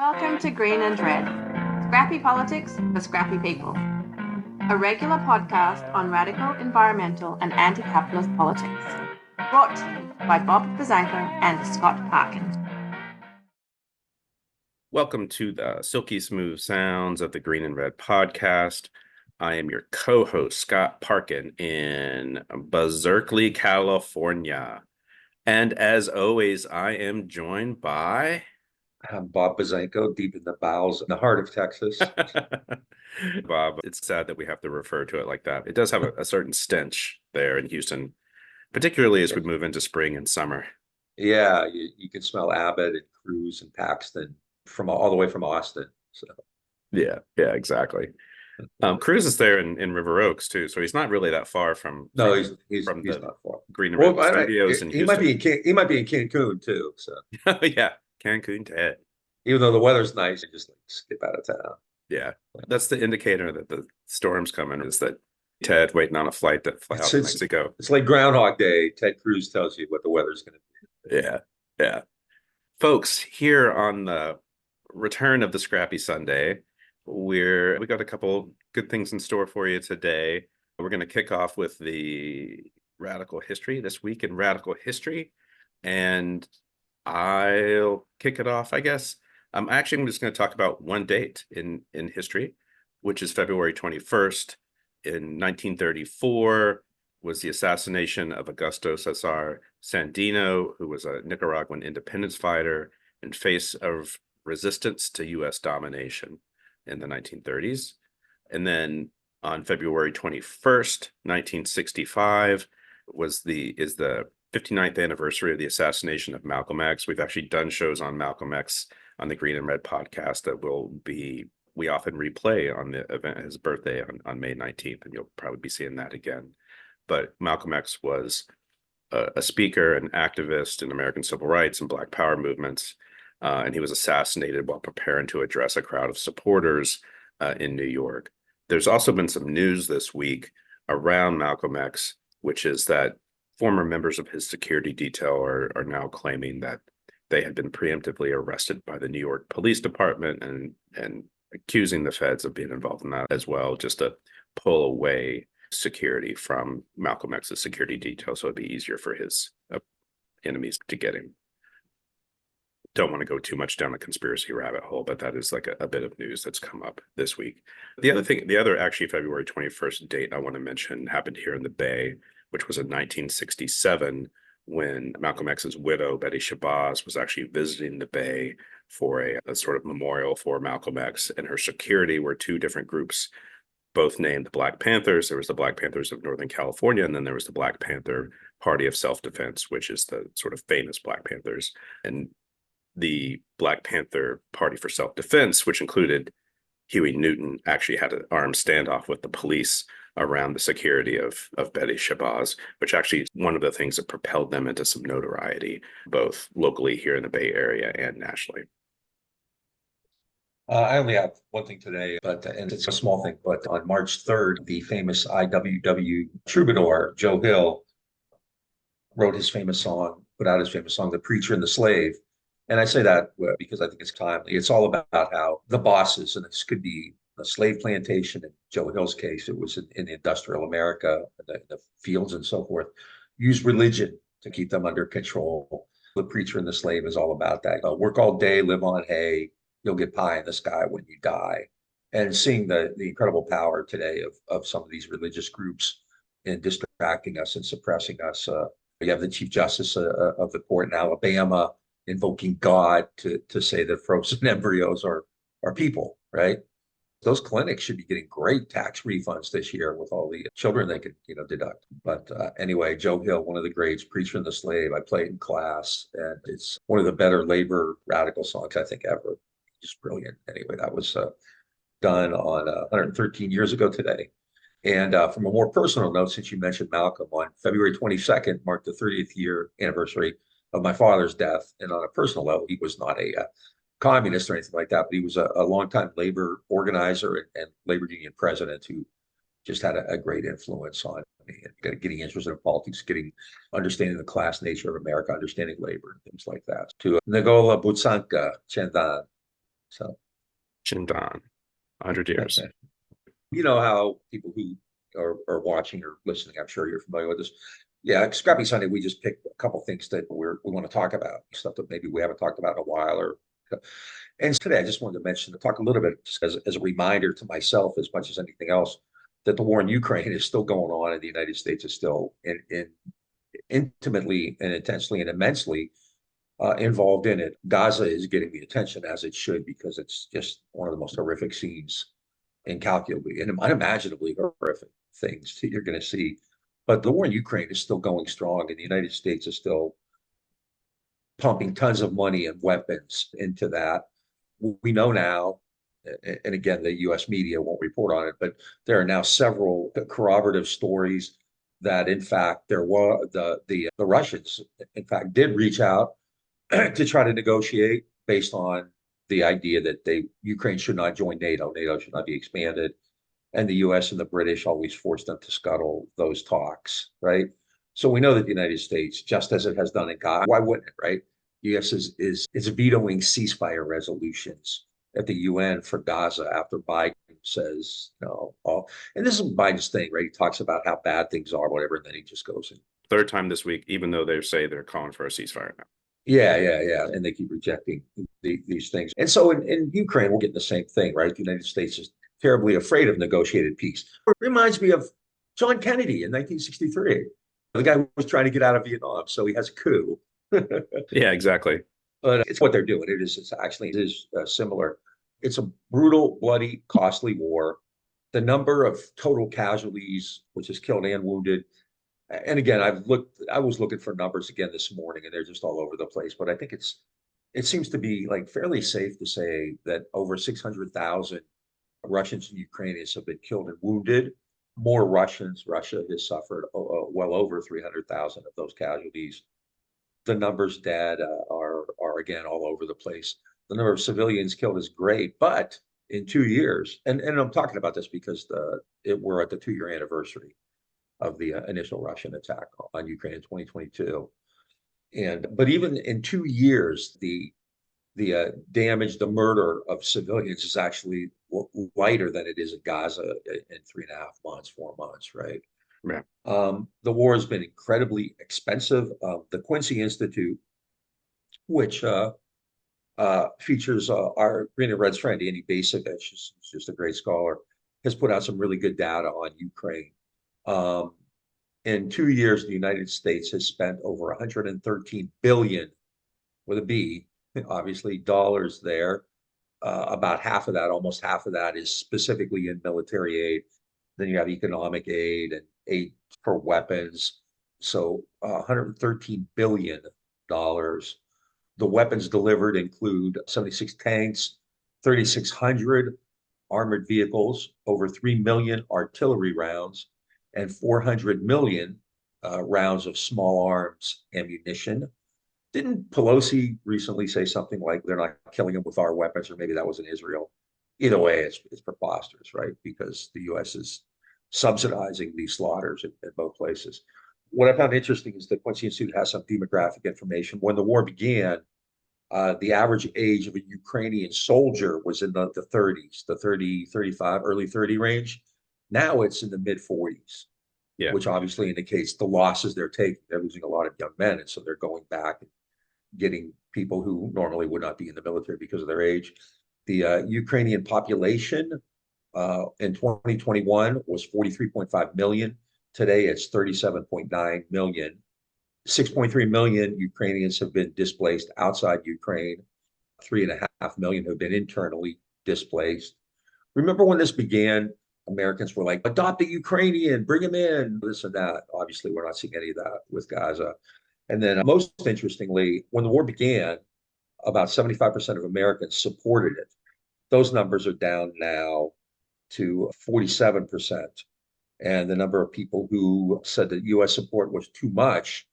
Welcome to Green and Red, Scrappy Politics for Scrappy People, a regular podcast on radical environmental and anti-capitalist politics, brought to you by Bob Bazanko and Scott Parkin. Welcome to the silky smooth sounds of the Green and Red podcast. I am your co-host, Scott Parkin, in Berkeley, California. And as always, I am joined by... I'm Bob Bazanko, deep in the bowels, in the heart of Texas. Bob, it's sad that we have to refer to it like that. It does have a certain stench there in Houston, particularly as we move into spring and summer. Yeah, you can smell Abbott and Cruz and Paxton from all the way from Austin. So Yeah, exactly. Cruz is there in River Oaks too, so he's not really that far from no, from he's the not far. Green and Red Studios in he Houston. he might be in Cancun too. So Yeah, Cancun Ted. even though the weather's nice, you just like skip out of town. Yeah, that's the indicator that the storm's coming. Is that Ted waiting on a flight that fly out to Mexico? It's like Groundhog Day. Ted Cruz tells you what the weather's going to be. Yeah. Folks, here on the return of the Scrappy Sunday, we got a couple good things in store for you today. We're going to kick off with the radical history this week in radical history, and I'll kick it off, I guess. I'm just going to talk about one date in history, which is February 21st. In 1934 was the assassination of Augusto Cesar Sandino, who was a Nicaraguan independence fighter in face of resistance to U.S. domination in the 1930s. And then on February 21st, 1965, is the 59th anniversary of the assassination of Malcolm X. We've actually done shows on Malcolm X on the Green and Red podcast that we often replay on the event, his birthday on May 19th, and you'll probably be seeing that again. But Malcolm X was a speaker, an activist in American civil rights and Black Power movements, and he was assassinated while preparing to address a crowd of supporters in New York. There's also been some news this week around Malcolm X, which is that former members of his security detail are now claiming that they had been preemptively arrested by the New York Police Department and accusing the feds of being involved in that as well, just to pull away security from Malcolm X's security detail so it'd be easier for his enemies to get him. Don't want to go too much down the conspiracy rabbit hole, but that is like a bit of news that's come up this week. The other actually February 21st date I want to mention happened here in the Bay, which was in 1967, when Malcolm X's widow, Betty Shabazz, was actually visiting the Bay for a sort of memorial for Malcolm X, and her security were two different groups, both named the Black Panthers. There was the Black Panthers of Northern California, and then there was the Black Panther Party of Self-Defense, which is the sort of famous Black Panthers. And the Black Panther Party for Self-Defense, which included Huey Newton, actually had an armed standoff with the police around the security of Betty Shabazz, which actually is one of the things that propelled them into some notoriety, both locally here in the Bay Area and nationally. I only have one thing today, and it's a small thing, but on March 3rd, the famous IWW troubadour, Joe Hill, put out his famous song, The Preacher and the Slave. And I say that because I think it's timely. It's all about how the bosses, and this could be a slave plantation. In Joe Hill's case, it was in industrial America, the fields and so forth, use religion to keep them under control. The Preacher and the Slave is all about that. Work all day, live on hay, you'll get pie in the sky when you die. And seeing the incredible power today of some of these religious groups in distracting us and suppressing us. You have the Chief Justice of the court in Alabama invoking God to say that frozen embryos are people, right? Those clinics should be getting great tax refunds this year with all the children they could, deduct. But anyway, Joe Hill, one of the greats, Preacher and the Slave, I played in class, and it's one of the better labor radical songs I think ever. Just brilliant. Anyway, that was done on 113 years ago today. And from a more personal note, since you mentioned Malcolm, on February 22nd marked the 30th year anniversary of my father's death. And on a personal level, he was not a communist or anything like that, but he was a longtime labor organizer and labor union president who just had a great influence on me and getting interested in politics, understanding the class nature of America, understanding labor and things like that. To Ngola Butsanka Chendan, So, Chindan, 100 years. you know how people who are watching or listening, I'm sure you're familiar with this. Yeah, Scrappy Sunday, we just picked a couple things that we want to talk about, stuff that maybe we haven't talked about in a while. And today I just wanted to mention, to talk a little bit, just as a reminder to myself as much as anything else, that the war in Ukraine is still going on, and the United States is still in intimately and intensely and immensely involved in it. Gaza is getting the attention as it should, because it's just one of the most horrific scenes, incalculably and unimaginably horrific things that you're going to see. But the war in Ukraine is still going strong, and the United States is still pumping tons of money and weapons into that. We know now, and again, the US media won't report on it, but there are now several corroborative stories that, in fact, there were the Russians, in fact, did reach out to try to negotiate based on the idea that Ukraine should not join NATO. NATO should not be expanded. And the US and the British always forced them to scuttle those talks, right? So we know that the United States, just as it has done in Gaza, why wouldn't it, right? The US is vetoing ceasefire resolutions at the UN for Gaza after Biden says, no. And this is Biden's thing, right? He talks about how bad things are, whatever, and then he just goes in. Third time this week, even though they say they're calling for a ceasefire now. Yeah. And they keep rejecting these things. And so in Ukraine, we're getting the same thing, right? The United States is terribly afraid of negotiated peace. It reminds me of John Kennedy in 1963. The guy was trying to get out of Vietnam, so he has a coup. Yeah, exactly. But it's what they're doing. It's actually similar. It's a brutal, bloody, costly war. The number of total casualties, which is killed and wounded. And again, I was looking for numbers again this morning, and they're just all over the place. But I think it seems to be like fairly safe to say that over 600,000 Russians and Ukrainians have been killed and wounded. More Russians. Russia has suffered well over 300,000 of those casualties. The numbers dead are again all over the place. The number of civilians killed is great, but in 2 years, and I'm talking about this because we're at the 2-year anniversary of the initial Russian attack on Ukraine in 2022, but even in 2 years, the damage, the murder of civilians is actually lighter than it is in Gaza in 3.5 months, 4 months, right? Yeah. The war has been incredibly expensive. The Quincy Institute, which features our Green and Red's friend, Andy Basevich, who's just a great scholar, has put out some really good data on Ukraine. In 2 years, the United States has spent over 113 billion, with a B, obviously, dollars there. About half of that, almost half of that, is specifically in military aid. Then you have economic aid and aid for weapons. So $113 billion. The weapons delivered include 76 tanks, 3,600 armored vehicles, over 3 million artillery rounds, and 400 million rounds of small arms ammunition. Didn't Pelosi recently say something like they're not killing them with our weapons, or maybe that was in Israel? Either way, it's preposterous, right? Because the U.S. is subsidizing these slaughters in both places. What I found interesting is the Quincy Institute has some demographic information. When the war began, the average age of a Ukrainian soldier was in the 30s, the 30, 35, early 30 range. Now it's in the mid 40s, Yeah. which obviously indicates the losses they're taking. They're losing a lot of young men, and so they're going back and getting people who normally would not be in the military because of their age. The Ukrainian population in 2021 was 43.5 million. Today it's 37.9 million. 6.3 million Ukrainians have been displaced outside Ukraine. 3.5 million have been internally displaced. Remember when this began, Americans were like, adopt a Ukrainian, bring him in, this and that. Obviously, we're not seeing any of that with Gaza. And then most interestingly, when the war began, about 75% of Americans supported it. Those numbers are down now to 47%. And the number of people who said that U.S. support was too much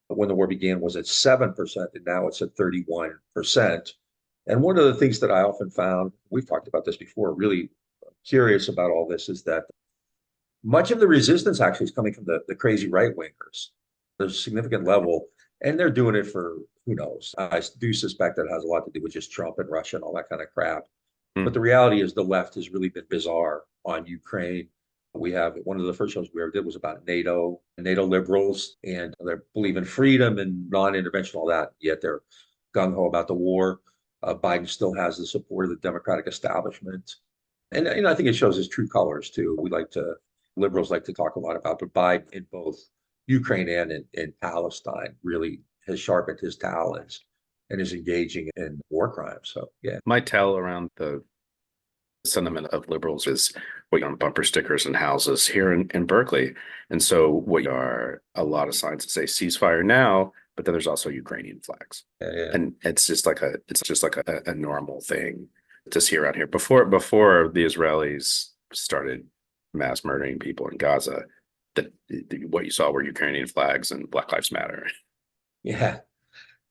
when the war began was at 7%, and now it's at 31%. And one of the things that I often found, we've talked about this before, really curious about all this, is that much of the resistance actually is coming from the crazy right-wingers. There's a significant level. And they're doing it for who knows. I do suspect that has a lot to do with just Trump and Russia and all that kind of crap. But the reality is the left has really been bizarre on Ukraine. We have one of the first shows we ever did was about NATO, NATO liberals, and they believe in freedom and non-intervention, all that. Yet they're gung-ho about the war. Biden still has the support of the Democratic establishment. And I think it shows his true colors too. Liberals like to talk a lot about, but Biden in both Ukraine and in Palestine really has sharpened his talents and is engaging in war crimes. So yeah. My tell around the sentiment of liberals is what on bumper stickers and houses here in Berkeley. And so what are a lot of signs that say ceasefire now, but then there's also Ukrainian flags. Yeah. And it's just like a normal thing to see around here. Before the Israelis started mass murdering people in Gaza, what you saw were Ukrainian flags and Black Lives Matter. Yeah.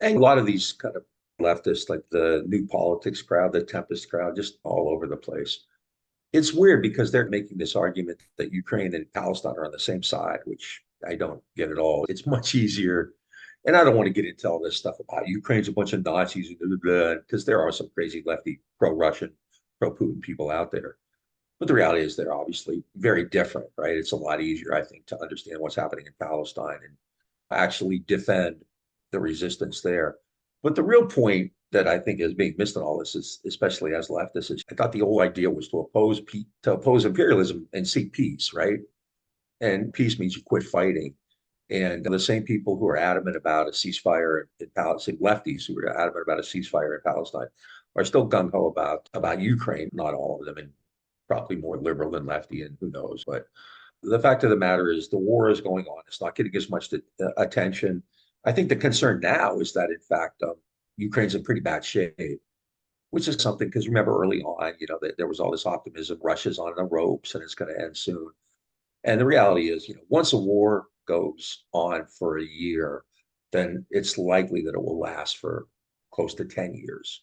And a lot of these kind of leftists, like the New Politics crowd, the Tempest crowd, just all over the place. It's weird because they're making this argument that Ukraine and Palestine are on the same side, which I don't get at all. It's much easier. And I don't want to get into all this stuff about Ukraine's a bunch of Nazis, because there are some crazy lefty pro-Russian, pro-Putin people out there. But the reality is they're obviously very different, right? It's a lot easier, I think, to understand what's happening in Palestine and actually defend the resistance there. But the real point that I think is being missed in all this is, especially as leftists, is I thought the whole idea was to oppose imperialism and seek peace, right? And peace means you quit fighting. And the same people who are adamant about a ceasefire in Palestine, lefties who are adamant about a ceasefire in Palestine, are still gung-ho about Ukraine. Not all of them, and probably more liberal than lefty, and who knows. But the fact of the matter is the war is going on. It's not getting as much attention. I think the concern now is that, in fact, Ukraine's in pretty bad shape, which is something because remember early on, there was all this optimism, Russia's on the ropes and it's going to end soon. And the reality is, once a war goes on for a year, then it's likely that it will last for close to 10 years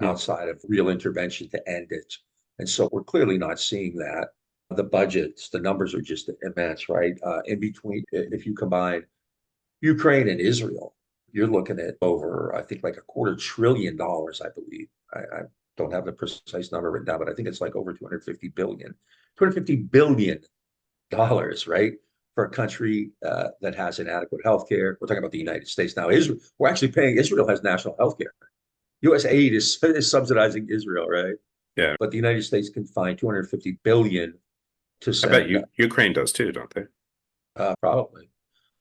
outside of real intervention to end it. And so we're clearly not seeing that. The budgets, the numbers are just immense, right? In between, if you combine Ukraine and Israel, you're looking at over, I think, like $250 billion, I believe. I don't have the precise number written down, but I think it's like over $250 billion, right? For a country that has inadequate health care. We're talking about the United States now. We're actually paying, Israel has national health care. U.S. aid is subsidizing Israel, right? Yeah. But the United States can find $250 billion to send. I bet Ukraine does too, don't they? Probably.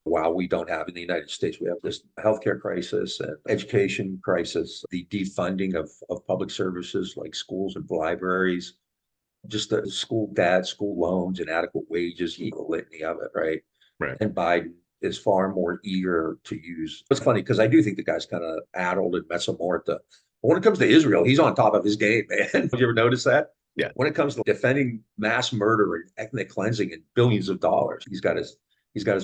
While we don't have in the United States, we have this healthcare crisis and education crisis, the defunding of public services like schools and libraries, just the school debt, school loans, inadequate wages, the litany of it, right? Right. And Biden is far more eager to use. It's funny because I do think the guy's kind of addled and metamorphed. But when it comes to Israel, he's on top of his game, man. Have you ever noticed that? Yeah. When it comes to defending mass murder and ethnic cleansing and billions of dollars, he's got his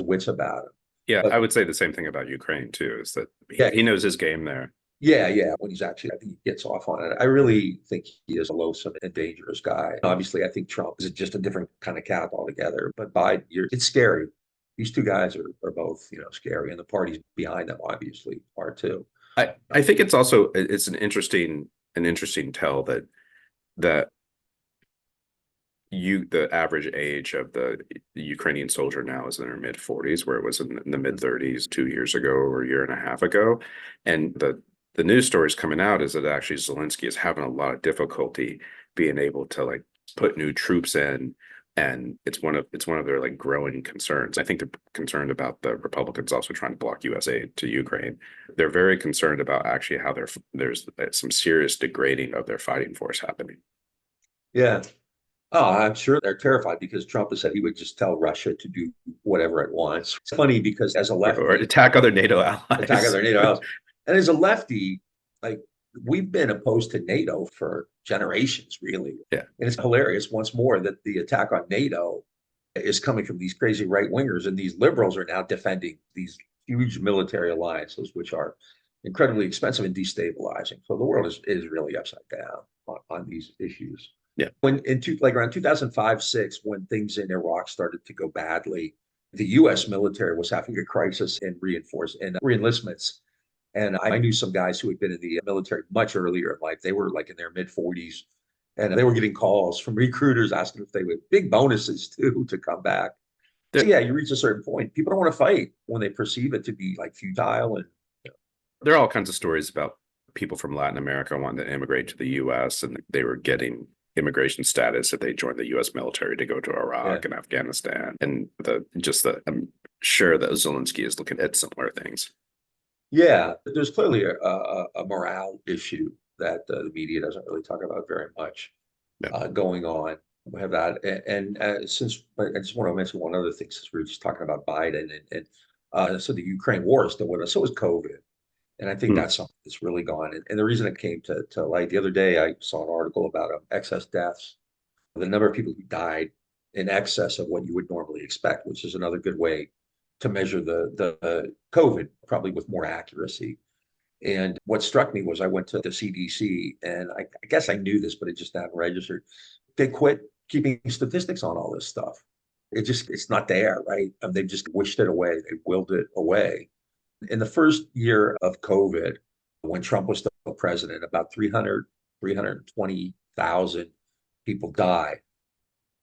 wits about him. Yeah, I would say the same thing about Ukraine too, is that he knows his game there. Yeah. When he's actually, I think he gets off on it. I really think he is a loathsome and dangerous guy. Obviously, I think Trump is just a different kind of cat altogether. But Biden, it's scary. These two guys are both, scary, and the parties behind them obviously are too. I think it's also an interesting tell that the average age of the Ukrainian soldier now is in their mid 40s, where it was in the mid 30s 2 years ago or a year and a half ago. And the news stories coming out is that actually Zelensky is having a lot of difficulty being able to put new troops in. And it's one of their growing concerns. I think they're concerned about the Republicans also trying to block U.S. aid to Ukraine. They're very concerned about actually how there's some serious degrading of their fighting force happening. Yeah. Oh, I'm sure they're terrified because Trump has said he would just tell Russia to do whatever it wants. It's funny because as a lefty, or attack other NATO allies. And as a lefty, we've been opposed to NATO for generations, really. Yeah. And it's hilarious once more that the attack on NATO is coming from these crazy right wingers, and these liberals are now defending these huge military alliances, which are incredibly expensive and destabilizing. So the world is really upside down on these issues. Yeah. When around 2005-06, when things in Iraq started to go badly, the US military was having a crisis in reenlistments. And I knew some guys who had been in the military much earlier in life. They were like in their mid 40s, and they were getting calls from recruiters asking if they would big bonuses too to come back. So yeah, you reach a certain point. People don't want to fight when they perceive it to be like futile. And there are all kinds of stories about people from Latin America wanting to immigrate to the US, and they were getting immigration status if they joined the US military to go to Iraq and Afghanistan. And I'm sure that Zelensky is looking at similar things. Yeah, there's clearly a morale issue that the media doesn't really talk about very much going on. We have that. And since I just want to mention one other thing, since we were just talking about Biden and so the Ukraine war is still with us. So is COVID. And I think that's something that's really gone. And the reason it came to light the other day, I saw an article about excess deaths, the number of people who died in excess of what you would normally expect, which is another good way to measure the COVID, probably with more accuracy. And what struck me was I went to the CDC, and I guess I knew this, but it just hadn't registered. They quit keeping statistics on all this stuff. It's not there, right? They've just wished it away. They willed it away. In the first year of COVID, when Trump was still president, about 320,000 people died.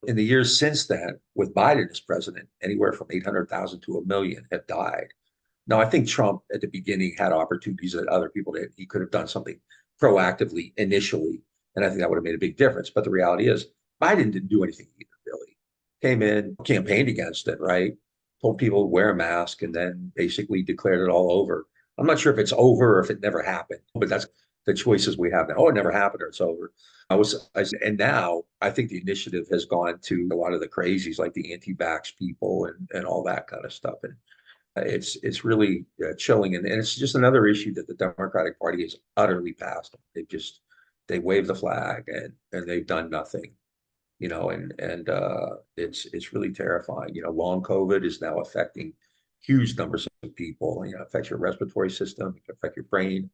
In the years since then, with Biden as president, anywhere from 800,000 to 1 million have died. Now, I think Trump at the beginning had opportunities that other people did. He could have done something proactively initially, and I think that would have made a big difference. But the reality is, Biden didn't do anything either, really. Came in, campaigned against it, right? Told people to wear a mask, and then basically declared it all over. I'm not sure if it's over or if it never happened, but that's the choices we have now. Oh, it never happened or it's over. And now I think the initiative has gone to a lot of the crazies like the anti-vax people and all that kind of stuff. And it's really chilling. And it's just another issue that the Democratic Party has utterly passed. They wave the flag and they've done nothing. And it's really terrifying. Long COVID is now affecting huge numbers of people. It affects your respiratory system, it can affect your brain.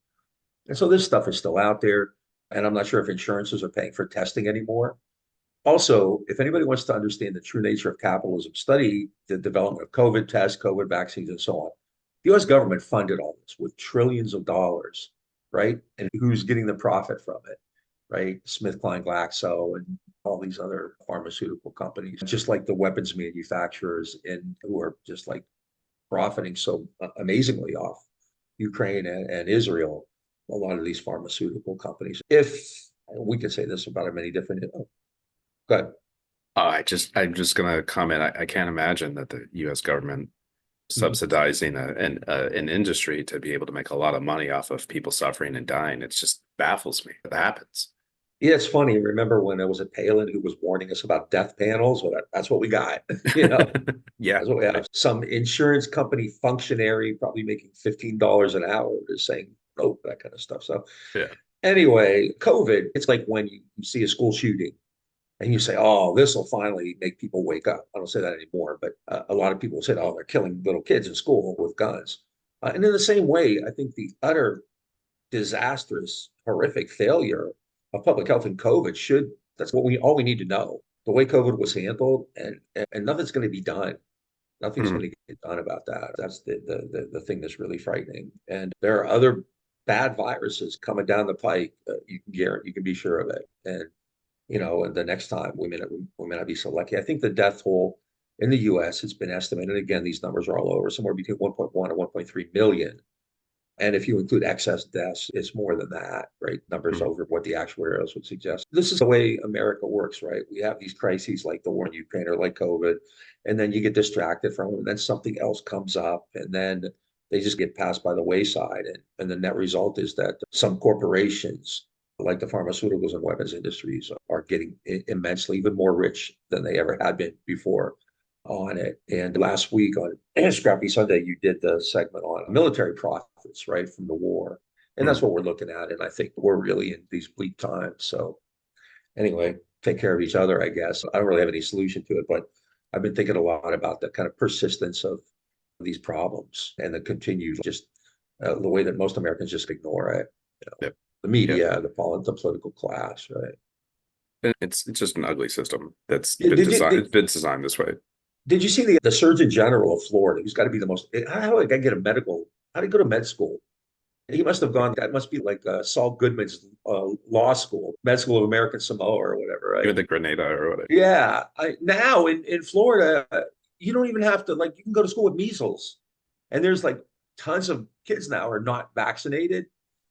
And so this stuff is still out there. And I'm not sure if insurances are paying for testing anymore. Also, if anybody wants to understand the true nature of capitalism, study the development of COVID tests, COVID vaccines, and so on. The US government funded all this with trillions of dollars, right? And who's getting the profit from it? Right? SmithKline, Glaxo, and all these other pharmaceutical companies, just like the weapons manufacturers who are just like profiting so amazingly off Ukraine and Israel, a lot of these pharmaceutical companies. If we could say this about many different, go ahead. I'm just going to comment. I can't imagine that the U.S. government subsidizing an industry to be able to make a lot of money off of people suffering and dying. It just baffles me that happens. Yeah, it's funny. Remember when it was Palin who was warning us about death panels? Well, that's what we got. Yeah. That's what we have. Some insurance company functionary probably making $15 an hour is saying, oh, that kind of stuff. So anyway, COVID, it's like when you see a school shooting and you say, oh, this will finally make people wake up. I don't say that anymore, but a lot of people say, oh, they're killing little kids in school with guns. And in the same way, I think the utter disastrous, horrific failure of public health and COVID that's all we need to know. The way COVID was handled and nothing's going to be done. Nothing's going to get done about that. That's the thing that's really frightening. And there are other bad viruses coming down the pike. You can be sure of it. And and the next time we may not be so lucky. I think the death toll in the U.S. has been estimated. Again, these numbers are all over, somewhere between 1.1 and 1.3 million. And if you include excess deaths, it's more than that, right? Numbers over what the actuarials would suggest. This is the way America works, right? We have these crises like the war in Ukraine or like COVID, and then you get distracted from them, and then something else comes up, and then they just get passed by the wayside. And the net result is that some corporations, like the pharmaceuticals and weapons industries, are getting immensely even more rich than they ever had been before on it. And last week on Scrappy Sunday, you did the segment on military profits, right, from the war. And that's what we're looking at. And I think we're really in these bleak times. So anyway, take care of each other, I guess. I don't really have any solution to it, but I've been thinking a lot about the kind of persistence of these problems and the continued the way that most Americans just ignore it. The media, the political class, right? It's just an ugly system that's been designed this way. Did you see the Surgeon General of Florida? Who's got to be the most, how did I get how did he go to med school? He must have gone, that must be like Saul Goodman's law school, med school of American Samoa or whatever, right? Even the Grenada or whatever. Yeah. Now in Florida, you don't even have to, like, you can go to school with measles. And there's like tons of kids now are not vaccinated.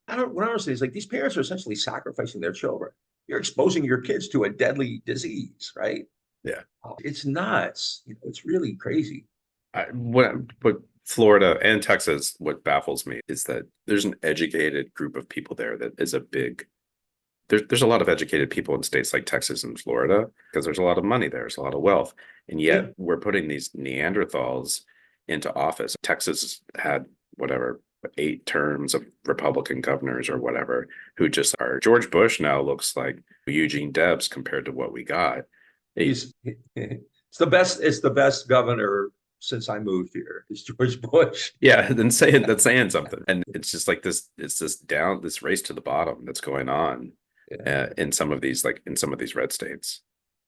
What I understand is like these parents are essentially sacrificing their children. You're exposing your kids to a deadly disease, right? Yeah. It's nuts. It's really crazy. What Florida and Texas, what baffles me is that there's an educated group of people there that is a big. There's a lot of educated people in states like Texas and Florida because there's a lot of money there, there's a lot of wealth, and yet Yeah. we're putting these Neanderthals into office. Texas had whatever 8 terms of Republican governors or whatever who just are. George Bush now looks like Eugene Debs compared to what we got. He's it's the best governor since I moved here. It's George Bush. Yeah, then that's saying something. And it's just like this race to the bottom that's going on Yeah. in some of these red states.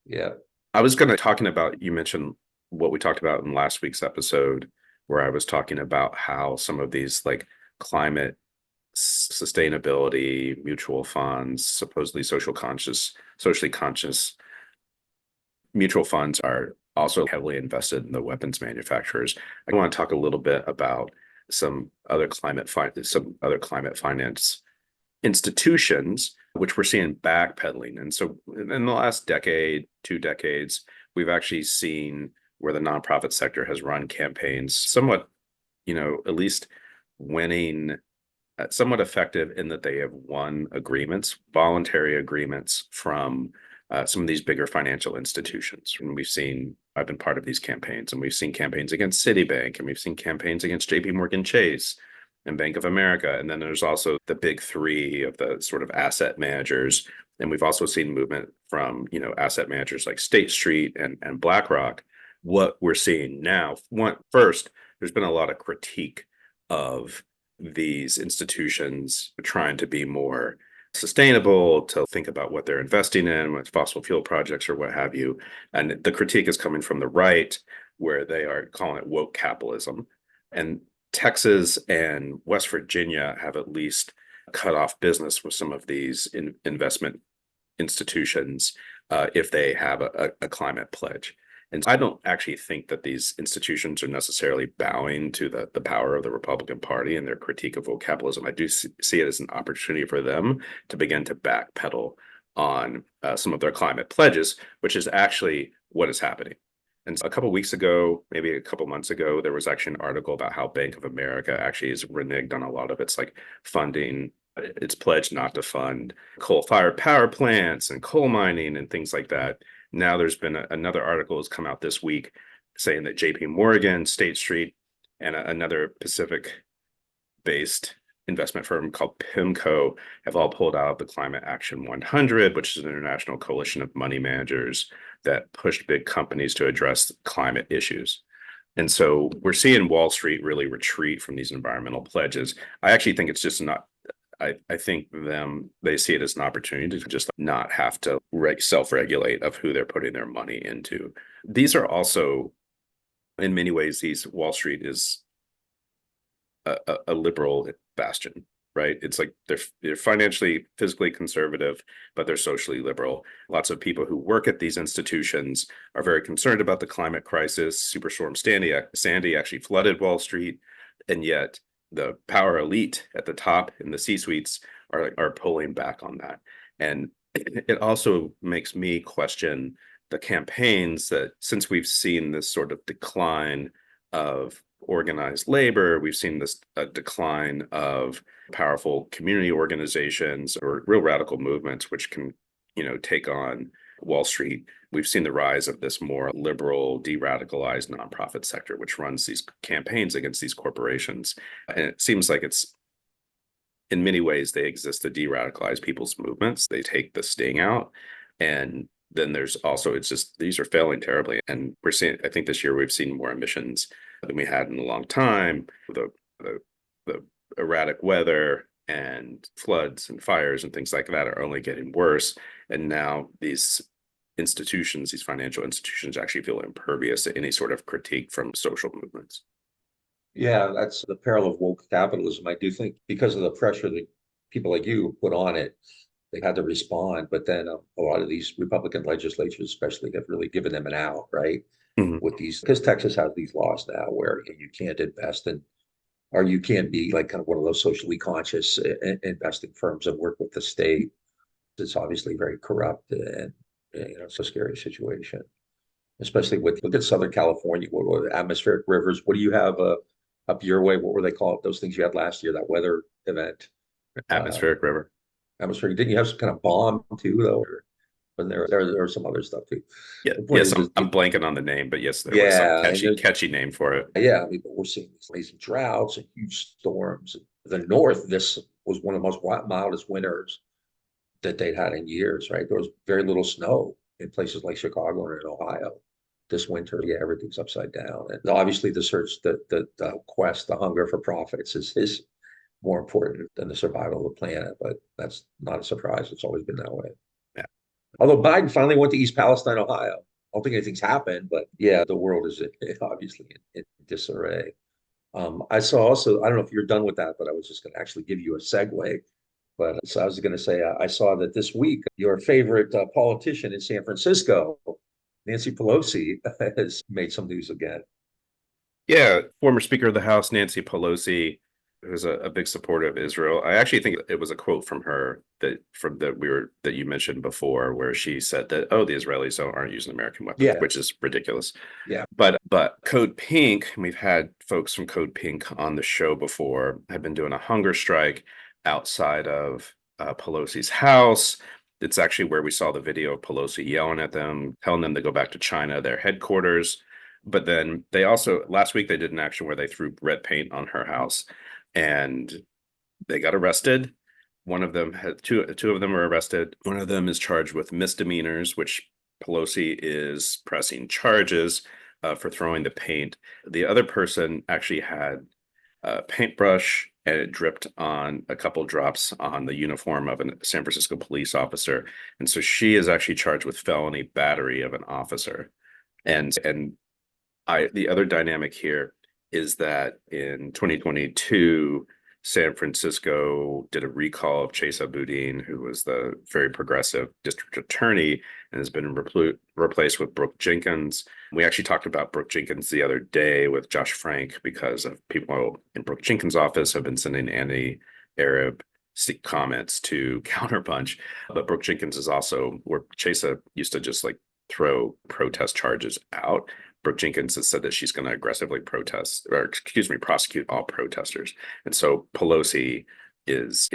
Yeah. I was going to talking about, you mentioned what we talked about in last week's episode, where I was talking about how some of these like climate sustainability mutual funds, supposedly socially conscious mutual funds are also heavily invested in the weapons manufacturers. I want to talk a little bit about some other climate finance institutions, which we're seeing backpedaling. And so in the last decade, 2 decades, we've actually seen where the nonprofit sector has run campaigns somewhat, at least winning, somewhat effective in that they have won voluntary agreements from some of these bigger financial institutions. And I've been part of these campaigns, and we've seen campaigns against Citibank, and we've seen campaigns against JP Morgan Chase and Bank of America. And then there's also the big three of the sort of asset managers. And we've also seen movement from, asset managers like State Street and BlackRock. What we're seeing now, first, there's been a lot of critique of these institutions trying to be more sustainable, to think about what they're investing in with fossil fuel projects or what have you. And the critique is coming from the right, where they are calling it woke capitalism. And Texas and West Virginia have at least cut off business with some of these investment institutions if they have a climate pledge. And I don't actually think that these institutions are necessarily bowing to the power of the Republican Party and their critique of woke capitalism. I do see it as an opportunity for them to begin to backpedal on some of their climate pledges, which is actually what is happening. And a couple of weeks ago, maybe a couple months ago, there was actually an article about how Bank of America actually is reneged on a lot of its like funding. It's pledged not to fund coal-fired power plants and coal mining and things like that. Now there's been another article has come out this week saying that JP Morgan, State Street, and another Pacific-based investment firm called PIMCO have all pulled out of the Climate Action 100, which is an international coalition of money managers that pushed big companies to address climate issues. And so we're seeing Wall Street really retreat from these environmental pledges. I actually think it's just not. I think they see it as an opportunity to just not have to self-regulate of who they're putting their money into. These are also, in many ways, Wall Street is a liberal bastion, right? It's like they're financially, physically conservative, but they're socially liberal. Lots of people who work at these institutions are very concerned about the climate crisis. Superstorm Sandy actually flooded Wall Street, and yet the power elite at the top in the C-suites are pulling back on that. And it also makes me question the campaigns that, since we've seen this sort of decline of organized labor, we've seen this decline of powerful community organizations or real radical movements which can, take on Wall Street. We've seen the rise of this more liberal, de-radicalized nonprofit sector, which runs these campaigns against these corporations. And it seems like it's, in many ways, they exist to de-radicalize people's movements. They take the sting out. And then there's also, it's just, these are failing terribly. And I think this year we've seen more emissions than we had in a long time. The erratic weather and floods and fires and things like that are only getting worse. And now these institutions, these financial institutions, actually feel impervious to any sort of critique from social movements. Yeah, that's the peril of woke capitalism. I do think because of the pressure that people like you put on it, they had to respond. But then a lot of these Republican legislatures, especially, have really given them an out, right? Mhm. With these, because Texas has these laws now where you can't invest in, or you can't be like kind of one of those socially conscious investing firms and work with the state. It's obviously very corrupt and it's a scary situation, especially with look at Southern California, what atmospheric rivers. What do you have up your way? What were they called? Those things you had last year, that weather event. Atmospheric river. Atmospheric. Didn't you have some kind of bomb too, though? Or wasn't there was some other stuff too. Yeah, The point yes, is, I'm blanking on the name, but yes, there was some yeah, and catchy name for it. yeah, I mean, but we're seeing these amazing droughts and huge storms. The north, this was one of the most mildest winters that they'd had in years, right? There was very little snow in places like Chicago and in Ohio this winter. Yeah, everything's upside down. And obviously the search, the quest, the hunger for profits is more important than the survival of the planet. But that's not a surprise. It's always been that way. Yeah. Although Biden finally went to East Palestine, Ohio. I don't think anything's happened, but yeah, the world is obviously in disarray. I saw also, I don't know if you're done with that, but I was just going to actually give you a segue. But so I was going to say, I saw that this week, your favorite politician in San Francisco, Nancy Pelosi, has made some news again. Yeah, former Speaker of the House, Nancy Pelosi, who's a big supporter of Israel. I actually think it was a quote from her that you mentioned before, where she said that, oh, the Israelis aren't using American weapons, Yeah. which is ridiculous. Yeah. But Code Pink, we've had folks from Code Pink on the show before, have been doing a hunger strike outside of Pelosi's house. It's actually where we saw the video of Pelosi yelling at them, telling them to go back to China, their headquarters. But then they also, last week, they did an action where they threw red paint on her house and they got arrested. One of them had two of them were arrested. One of them is charged with misdemeanors, which Pelosi is pressing charges for throwing the paint. The other person actually had a paintbrush and it dripped on a couple drops on the uniform of a San Francisco police officer. And so she is actually charged with felony battery of an officer. And the other dynamic here is that in 2022, San Francisco did a recall of Chesa Boudin, who was the very progressive district attorney and has been replaced with Brooke Jenkins. We actually talked about Brooke Jenkins the other day with Josh Frank because of people in Brooke Jenkins' office have been sending anti-Arab comments to Counterpunch. But Brooke Jenkins is also where Chesa used to just like throw protest charges out. Brooke Jenkins has said that she's going to aggressively prosecute all protesters. And so Pelosi is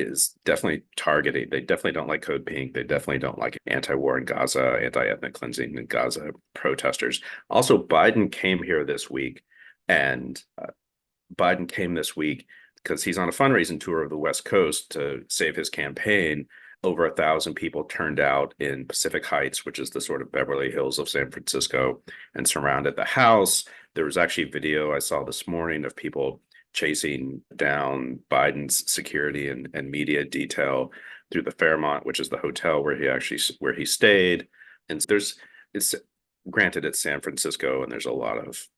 definitely targeting. They definitely don't like Code Pink. They definitely don't like anti-war in Gaza, anti-ethnic cleansing in Gaza protesters. Also, Biden came here this week, and because he's on a fundraising tour of the West Coast to save his campaign. Over 1,000 people turned out in Pacific Heights, which is the sort of Beverly Hills of San Francisco, and surrounded the house. There was actually video I saw this morning of people chasing down Biden's security and media detail through the Fairmont, which is the hotel where he stayed. And it's granted it's San Francisco, and there's a lot of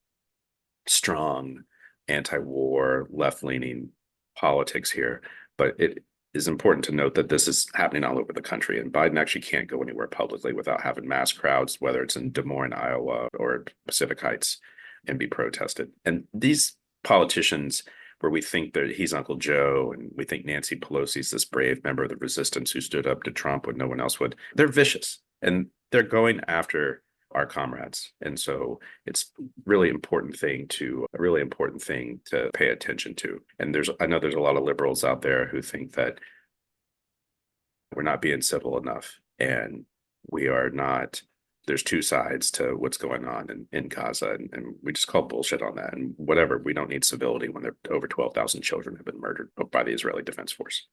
strong anti-war, left-leaning politics here, but it is important to note that this is happening all over the country, and Biden actually can't go anywhere publicly without having mass crowds, whether it's in Des Moines, Iowa, or Pacific Heights, and be protested. And these politicians, where we think that he's Uncle Joe, and we think Nancy Pelosi's this brave member of the resistance who stood up to Trump when no one else would, they're vicious, and they're going after our comrades. And so it's a really important thing to pay attention to. And I know there's a lot of liberals out there who think that we're not being civil enough, and we are not. There's two sides to what's going on in Gaza, and we just call bullshit on that. And whatever, we don't need civility when there over 12,000 children have been murdered by the Israeli Defense Force.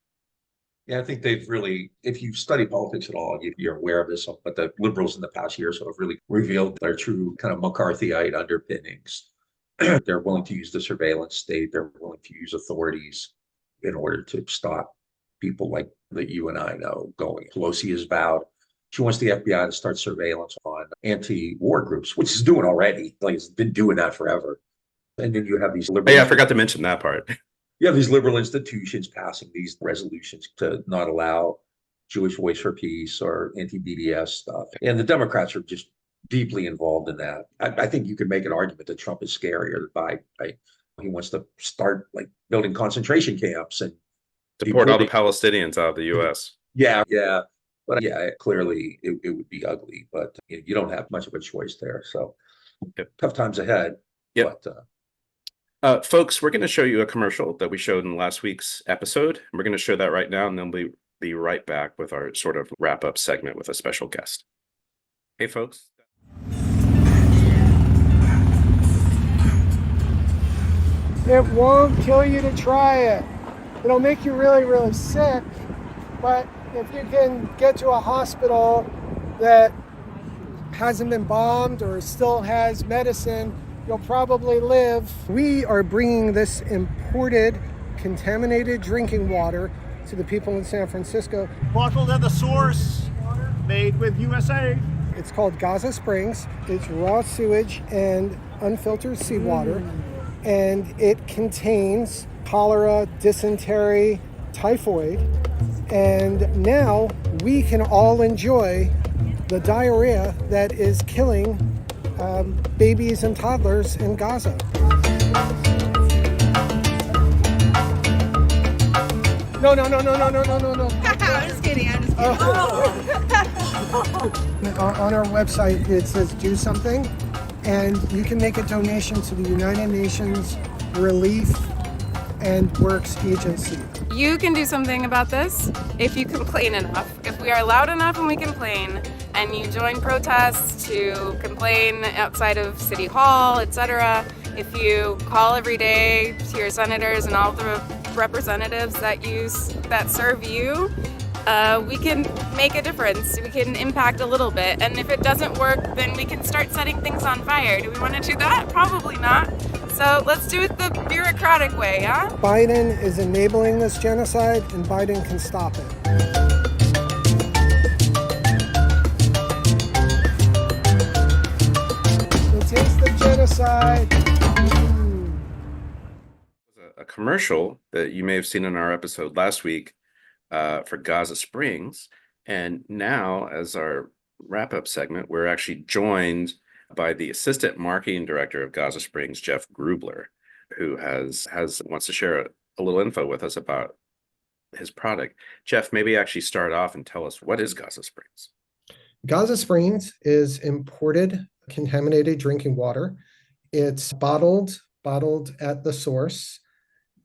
Yeah, I think they've really, if you study politics at all, you're aware of this, but the liberals in the past year sort of really revealed their true kind of McCarthyite underpinnings. They're willing to use the surveillance state. They're willing to use authorities in order to stop people like that you and I know going. Pelosi has vowed She wants the FBI to start surveillance on anti-war groups, which it's doing already. Like it's been doing that forever. And then you have these Oh, yeah, I forgot to mention that part. you have these liberal institutions passing these resolutions to not allow Jewish Voice for Peace or anti-BDS stuff. And the Democrats are just deeply involved in that. I think you could make an argument that Trump is scarier than Biden. Right? He wants to start like building concentration camps and Deport all the Palestinians out of the U.S. Yeah, yeah. But yeah, clearly it would be ugly, but you don't have much of a choice there. So tough times ahead. Yep. But, folks, we're going to show you a commercial that we showed in last week's episode. We're going to show that right now, and then we'll be right back with our sort of wrap-up segment with a special guest. Hey, folks. It won't kill you to try it. It'll make you really, really sick, but if you can get to a hospital that hasn't been bombed or still has medicine, you'll probably live. We are bringing this imported, contaminated drinking water to the people in San Francisco. Bottled at the source, made with USA. It's called Gaza Springs. It's raw sewage and unfiltered seawater, and it contains cholera, dysentery, typhoid, and now we can all enjoy the diarrhea that is killing babies and toddlers in Gaza. No. I'm just kidding. On our website, it says do something, and you can make a donation to the United Nations Relief and Works Agency. You can do something about this if you complain enough. If we are loud enough and we complain, and you join protests to complain outside of City Hall, etc. If you call every day to your senators and all the representatives that serve you, we can make a difference. We can impact a little bit. And if it doesn't work, then we can start setting things on fire. Do we want to do that? Probably not. So let's do it the bureaucratic way, yeah? Biden is enabling this genocide, and Biden can stop it. So taste the genocide. A commercial that you may have seen in our episode last week for Gaza Springs. And now, as our wrap-up segment, we're actually joined by the assistant marketing director of Gaza Springs, Jeff Grubler, who wants to share a little info with us about his product. Jeff, maybe actually start off and tell us, what is Gaza Springs? Gaza Springs is imported contaminated drinking water. It's bottled at the source,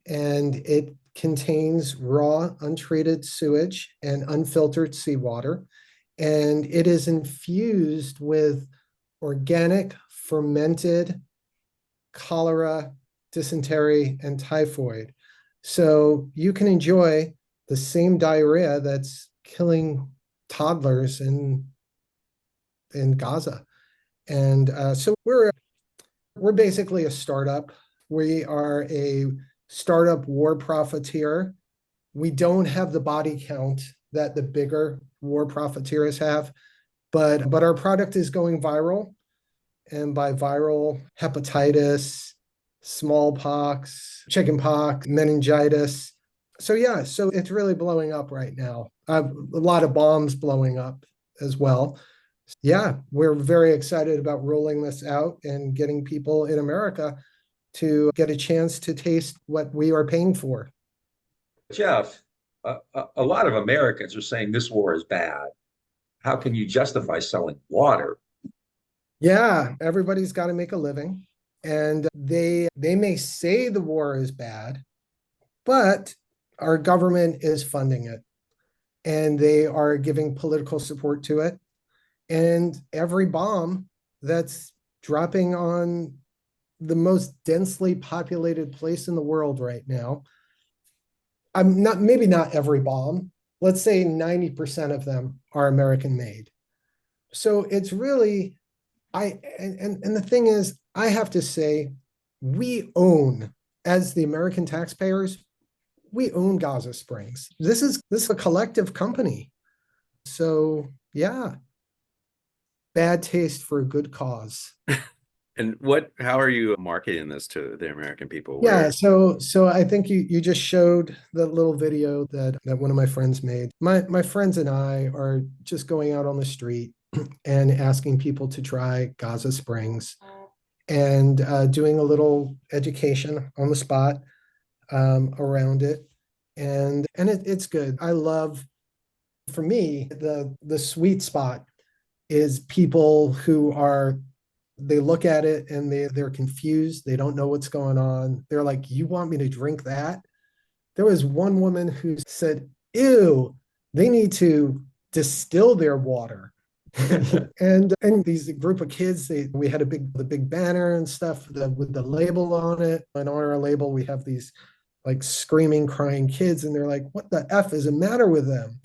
and it contains raw, untreated sewage and unfiltered seawater, and it is infused with organic fermented cholera, dysentery, and typhoid. So you can enjoy the same diarrhea that's killing toddlers in Gaza. And so we're basically a startup. We are a startup war profiteer. We don't have the body count that the bigger war profiteers have, but our product is going viral. And by viral, hepatitis, smallpox, chickenpox, meningitis. So it's really blowing up right now. A lot of bombs blowing up as well. Yeah, we're very excited about rolling this out and getting people in America to get a chance to taste what we are paying for. Jeff, a lot of Americans are saying this war is bad. How can you justify selling water? Yeah, everybody's got to make a living. And they may say the war is bad, but our government is funding it. And they are giving political support to it. And every bomb that's dropping on the most densely populated place in the world right now, maybe not every bomb, let's say 90% of them are American made. So it's really, and the thing is, I have to say, we own, as the American taxpayers, we own Gaza Springs. This is a collective company. So Yeah. Bad taste for a good cause. And how are you marketing this to the American people? Yeah, Where, so I think you just showed the little video that one of my friends made. My friends and I are just going out on the street and asking people to try Gaza Springs and doing a little education on the spot around it, and it's good. I love, for me, the sweet spot is people who are, they look at it and they're confused. They don't know what's going on. They're like, "You want me to drink that?" There was one woman who said, "Ew, they need to distill their water." And these group of kids, we had the big banner and stuff with the label on it. And on our label, we have these like screaming, crying kids, and they're like, "What the F is the matter with them?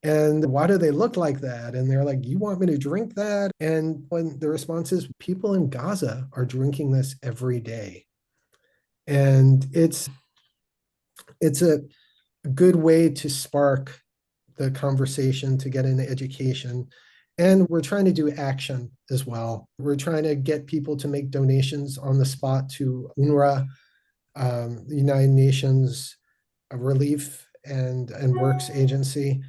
And why do they look like that?" And they're like, "You want me to drink that?" And when the response is, people in Gaza are drinking this every day. And it's a good way to spark the conversation, to get an education. And we're trying to do action as well. We're trying to get people to make donations on the spot to UNRWA, the United Nations Relief and Works Agency.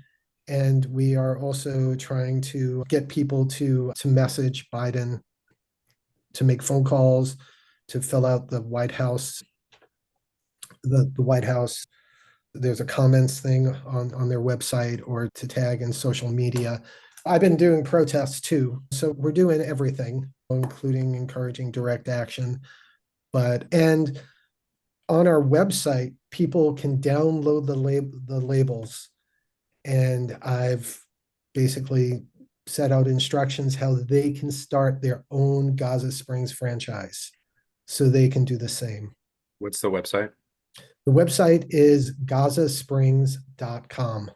And we are also trying to get people to message Biden, to make phone calls, to fill out the White House, the White House. There's a comments thing on their website, or to tag in social media. I've been doing protests too. So we're doing everything, including encouraging direct action. And on our website, people can download the labels. And I've basically set out instructions how they can start their own Gaza Springs franchise so they can do the same. what's the website? The website is gazasprings.com.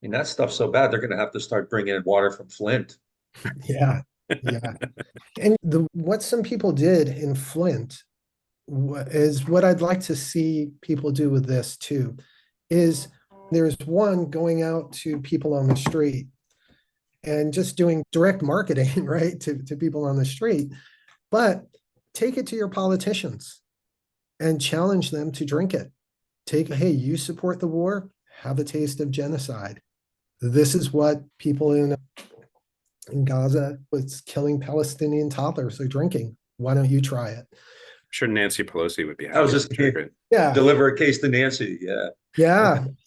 And that stuff's so bad, they're going to have to start bringing in water from Flint. Yeah, yeah. And what some people did in Flint is what I'd like to see people do with this too, is there's one going out to people on the street and just doing direct marketing, right, to people on the street, but take it to your politicians and challenge them to drink it. Hey, you support the war? Have a taste of genocide. This is what people in Gaza, was killing Palestinian toddlers, are drinking. Why don't you try it? I'm sure Nancy Pelosi would be happy I was just to drink it. Yeah, deliver a case to Nancy. Yeah.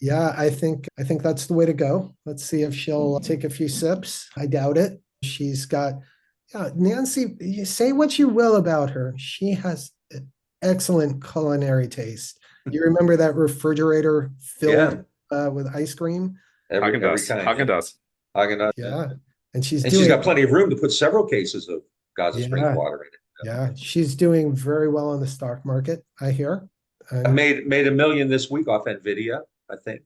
yeah. I think that's the way to go. Let's see if she'll take a few sips. I doubt it. She's got, yeah, Nancy. You say what you will about her, she has excellent culinary taste. You remember that refrigerator filled with ice cream? Every kind. Haagen-Dazs. Haagen-Dazs. Yeah, and she's got plenty of room to put several cases of Gaza Springs water in it. Yeah, she's doing very well in the stock market, I hear. I made $1 million this week off Nvidia, I think.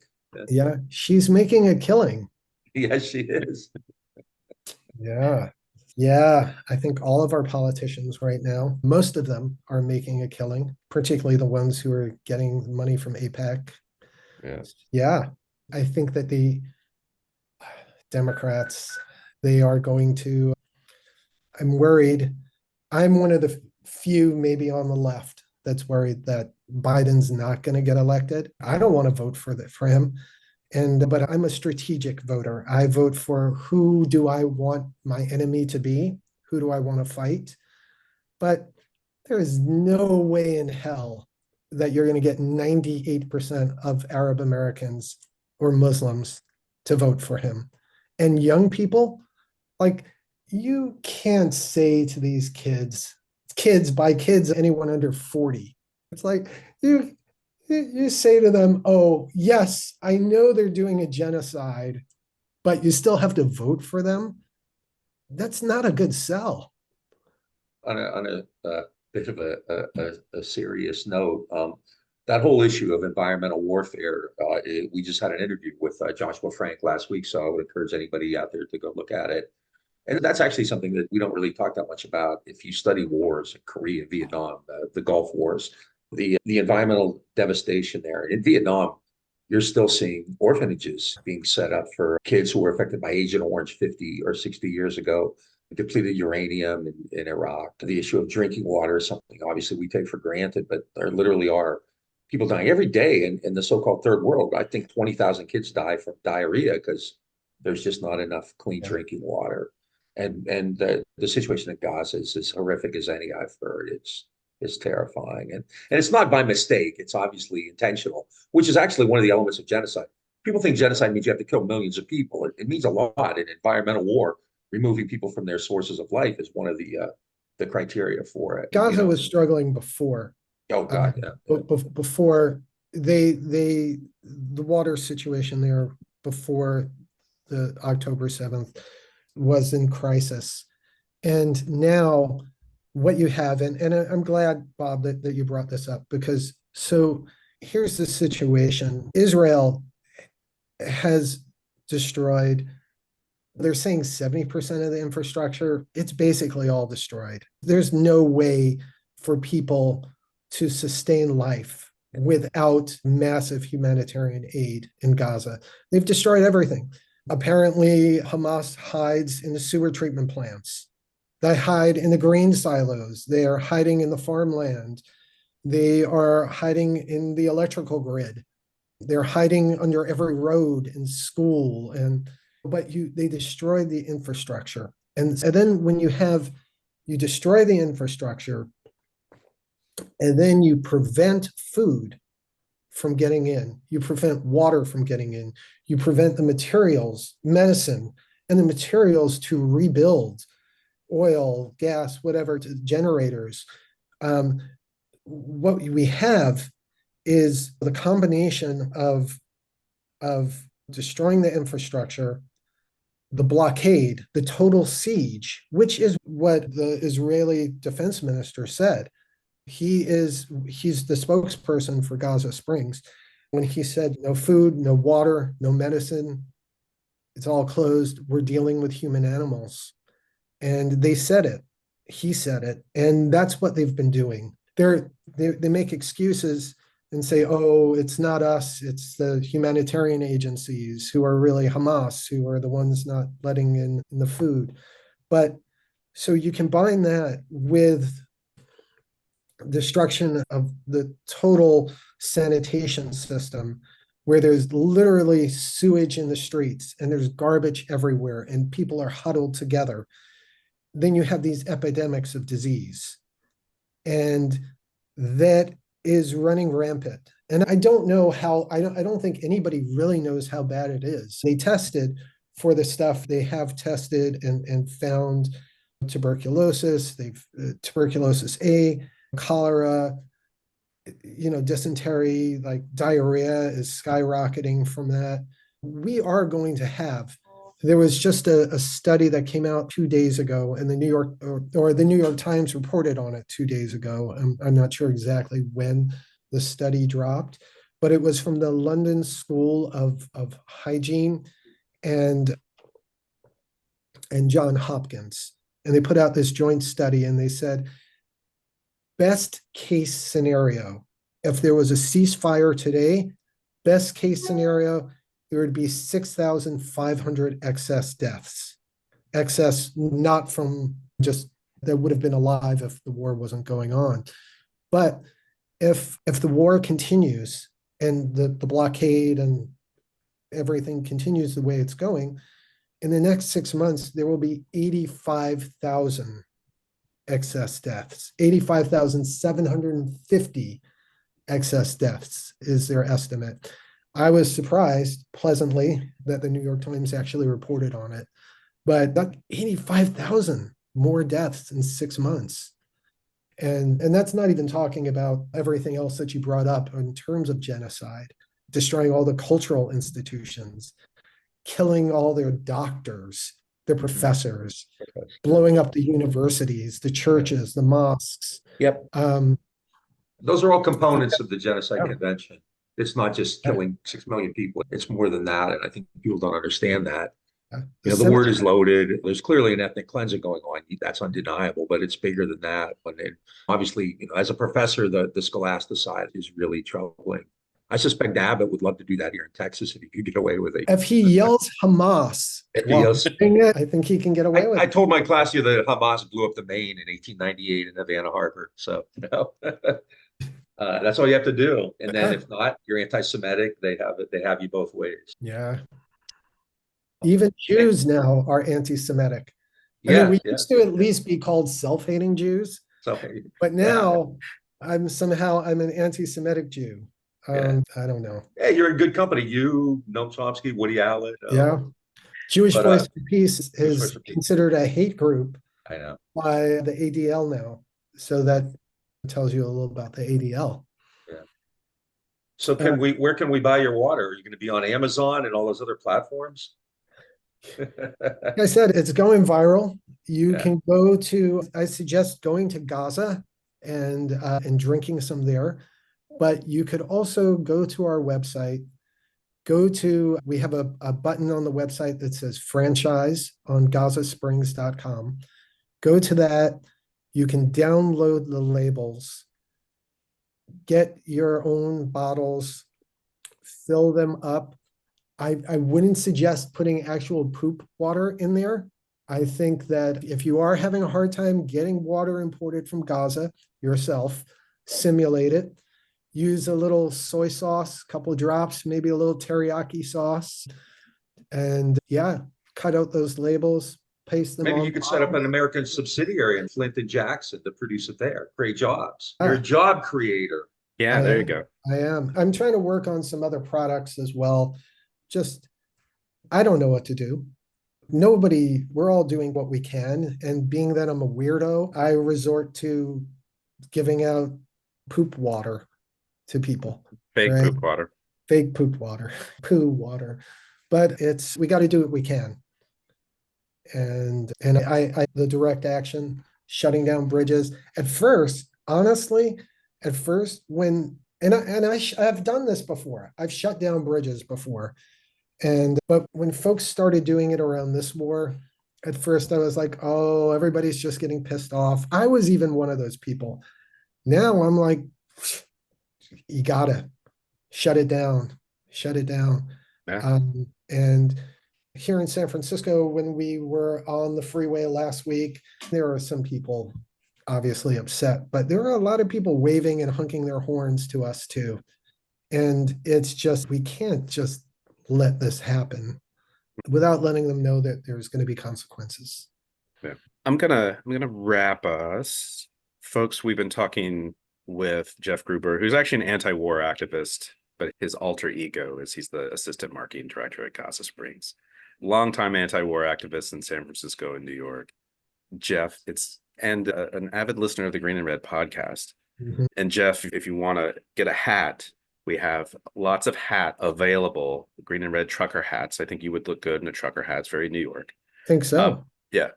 Yeah, she's making a killing. Yes, she is. Yeah. Yeah, I think all of our politicians right now, most of them are making a killing, particularly the ones who are getting money from APEC. Yes. Yeah, I think that the Democrats, they are going to, I'm worried. I'm one of the few maybe on the left that's worried that Biden's not going to get elected. I don't want to vote for him. But I'm a strategic voter. I vote for who do I want my enemy to be? Who do I want to fight? But there is no way in hell that you're going to get 98% of Arab Americans or Muslims to vote for him. And young people, like, you can't say to these kids, by kids, anyone under 40. It's like, you say to them, "Oh, yes, I know they're doing a genocide, but you still have to vote for them." That's not a good sell. On a bit of a serious note, that whole issue of environmental warfare, we just had an interview with Joshua Frank last week, so I would encourage anybody out there to go look at it. And that's actually something that we don't really talk that much about. If you study wars in Korea and Vietnam, the Gulf Wars, the environmental devastation there in Vietnam, you're still seeing orphanages being set up for kids who were affected by Agent Orange 50 or 60 years ago, depleted uranium in Iraq. The issue of drinking water is something obviously we take for granted, but there literally are people dying every day in the so-called third world. I think 20,000 kids die from diarrhea because there's just not enough clean drinking water. And the situation in Gaza is as horrific as any I've heard. It's terrifying. And it's not by mistake. It's obviously intentional, which is actually one of the elements of genocide. People think genocide means you have to kill millions of people. It means a lot. In environmental war, removing people from their sources of life is one of the criteria for it. Gaza was struggling before. Oh God, yeah. Before the water situation there before the October 7th was in crisis. And now what you have, and I'm glad, Bob, that you brought this up, because so here's the situation. Israel has destroyed, they're saying 70% of the infrastructure. It's basically all destroyed. There's no way for people to sustain life without massive humanitarian aid in Gaza. They've destroyed everything. Apparently, Hamas hides in the sewer treatment plants. They hide in the grain silos. They are hiding in the farmland. They are hiding in the electrical grid. They're hiding under every road and school. But they destroy the infrastructure. And then when you destroy the infrastructure, and then you prevent food from getting in, you prevent water from getting in, you prevent the materials, medicine, and the materials to rebuild oil, gas, whatever, to generators. What we have is the combination of destroying the infrastructure, the blockade, the total siege, which is what the Israeli defense minister said. He's the spokesperson for Gaza Springs when he said no food, no water, no medicine. It's all closed. We're dealing with human animals. And they said it. He said it. And that's what they've been doing. They make excuses and say, oh, it's not us. It's the humanitarian agencies who are really Hamas, who are the ones not letting in the food. But so you combine that with destruction of the total sanitation system, where there's literally sewage in the streets and there's garbage everywhere and people are huddled together, then you have these epidemics of disease. And that is running rampant. And I don't know how, I don't think anybody really knows how bad it is. They tested for the stuff. They have tested and found tuberculosis, tuberculosis A, cholera, dysentery, like diarrhea is skyrocketing from that. We are going to have, there was just a study that came out 2 days ago, and the New York Times reported on it 2 days ago. I'm not sure exactly when the study dropped, but it was from the London School of Hygiene and Johns Hopkins. And they put out this joint study, and they said, best case scenario, if there was a ceasefire today, best case scenario, there would be 6,500 excess deaths. Excess, not from just that would have been alive if the war wasn't going on. But if the war continues and the blockade and everything continues the way it's going, in the next 6 months, there will be 85,000 excess deaths. 85,750 excess deaths is their estimate. I was surprised pleasantly that the New York Times actually reported on it, but that 85,000 more deaths in 6 months. And that's not even talking about everything else that you brought up in terms of genocide, destroying all the cultural institutions, killing all their doctors, their professors, blowing up the universities, the churches, the mosques. Yep. Those are all components of the Genocide Convention. It's not just killing 6 million people. It's more than that. And I think people don't understand that. The word is loaded. There's clearly an ethnic cleansing going on. That's undeniable, but it's bigger than that. Obviously, as a professor, the scholasticide is really troubling. I suspect Abbott would love to do that here in Texas if he could get away with it. If he yells Hamas If he while yells- doing it, I think he can get away with I it. told my class here that Hamas blew up the Maine in 1898 in Havana Harbor. So, that's all you have to do. And then if not, you're anti-Semitic. They have you both ways. Yeah. Even Jews now are anti-Semitic. I Yeah, mean, we yeah. used to at least be called self-hating Jews, So, but now I'm an anti-Semitic Jew. I don't know. yeah, you're in good company. You, Noam Chomsky, Woody Allen. Yeah. Jewish but, Voice for Peace Jewish Voice is for Peace. considered a hate group I know. by the ADL now. So that tells you a little about the ADL. Yeah. So where can we buy your water? Are you going to be on Amazon and all those other platforms? Like I said, it's going viral. You Yeah. can I suggest going to Gaza and drinking some there. But you could also go to our website. We have a button on the website that says franchise on gazasprings.com. Go to that. You can download the labels, get your own bottles, fill them up. I wouldn't suggest putting actual poop water in there. I think that if you are having a hard time getting water imported from Gaza yourself, simulate it. Use a little soy sauce, couple drops, maybe a little teriyaki sauce. And cut out those labels, paste them on. Maybe you could set up an American subsidiary in Flint and Jackson to produce it there. Create jobs. You're a job creator. Yeah, there you go. I am. I'm trying to work on some other products as well. I don't know what to do. We're all doing what we can. And being that I'm a weirdo, I resort to giving out poop water to people. Fake right? poop water. Fake poop water, poo water. But we got to do what we can. And the direct action, shutting down bridges. Honestly, I've done this before. I've shut down bridges before. But when folks started doing it around this war, at first I was like, oh, everybody's just getting pissed off. I was even one of those people. Now I'm like, you gotta shut it down. Yeah. And here in San Francisco, when we were on the freeway last week, there are some people obviously upset, but there are a lot of people waving and honking their horns to us too. And it's just, we can't just let this happen without letting them know that there's going to be consequences. Yeah. I'm gonna wrap us. Folks, we've been talking with Jeff Grubler, who's actually an anti-war activist, but his alter ego is he's the assistant marketing director at Gaza Springs. Longtime anti-war activist in San Francisco and New York. Jeff, an avid listener of the Green and Red podcast. Mm-hmm. And Jeff, if you want to get a hat, we have lots of hat available, Green and Red trucker hats. I think you would look good in a trucker hat. It's very New York. Think so. Yeah.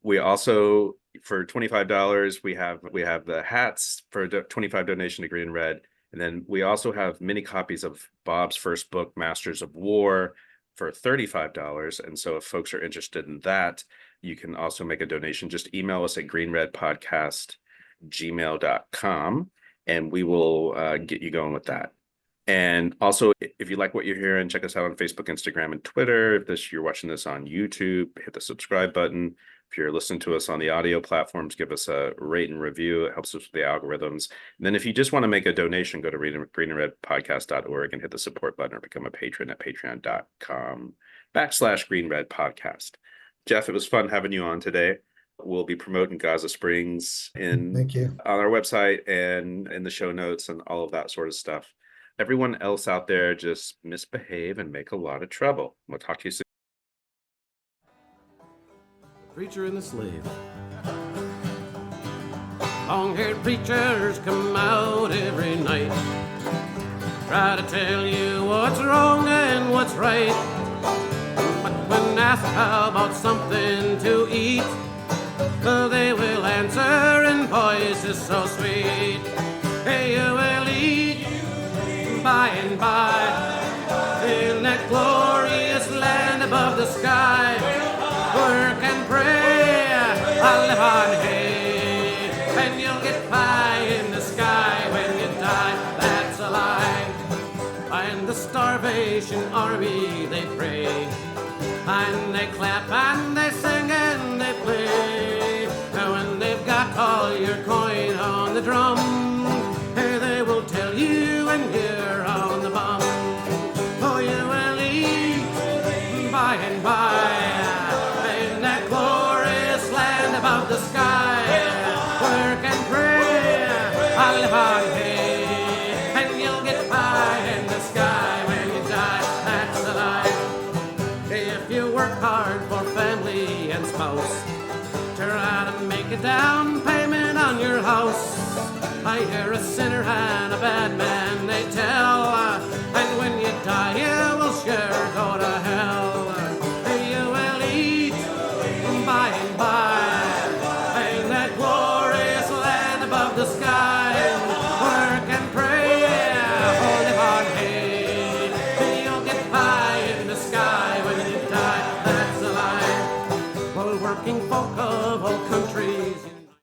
We also, for $25, we have the hats for a $25 donation to Green and Red. And then we also have many copies of Bob's first book, Masters of War, for $35. And so if folks are interested in that, you can also make a donation. Just email us at greenredpodcast@gmail.com and we will get you going with that. And also, if you like what you're hearing, check us out on Facebook, Instagram, and Twitter. If you're watching this on YouTube, hit the subscribe button. If you're listening to us on the audio platforms, give us a rate and review. It helps us with the algorithms. And then if you just want to make a donation, go to greenandredpodcast.org and hit the support button or become a patron at patreon.com/greenredpodcast. Jeff, it was fun having you on today. We'll be promoting Gaza Springs Thank you. on our website and in the show notes and all of that sort of stuff. Everyone else out there, just misbehave and make a lot of trouble. We'll talk to you soon. Preacher and the slave. Long-haired preachers come out every night, try to tell you what's wrong and what's right. But when asked how about something to eat, they will answer in voices so sweet. Hey, you will eat by and by in that glorious land above the sky. Work and pray, I'll live on hay, and you'll get pie in the sky when you die. That's a lie. Salvation Army they pray, and they clap and they sing and they play. Now when they've got all your coin on the drum, they will tell you when you're on the bum. Oh, you will eat by and by in that glorious land above the sky. Work and pray, I live on hay, and you'll get by in the sky when you die. That's the life. If you work hard for family and spouse, try to make a down payment on your house. I hear a sinner and a bad man, they tell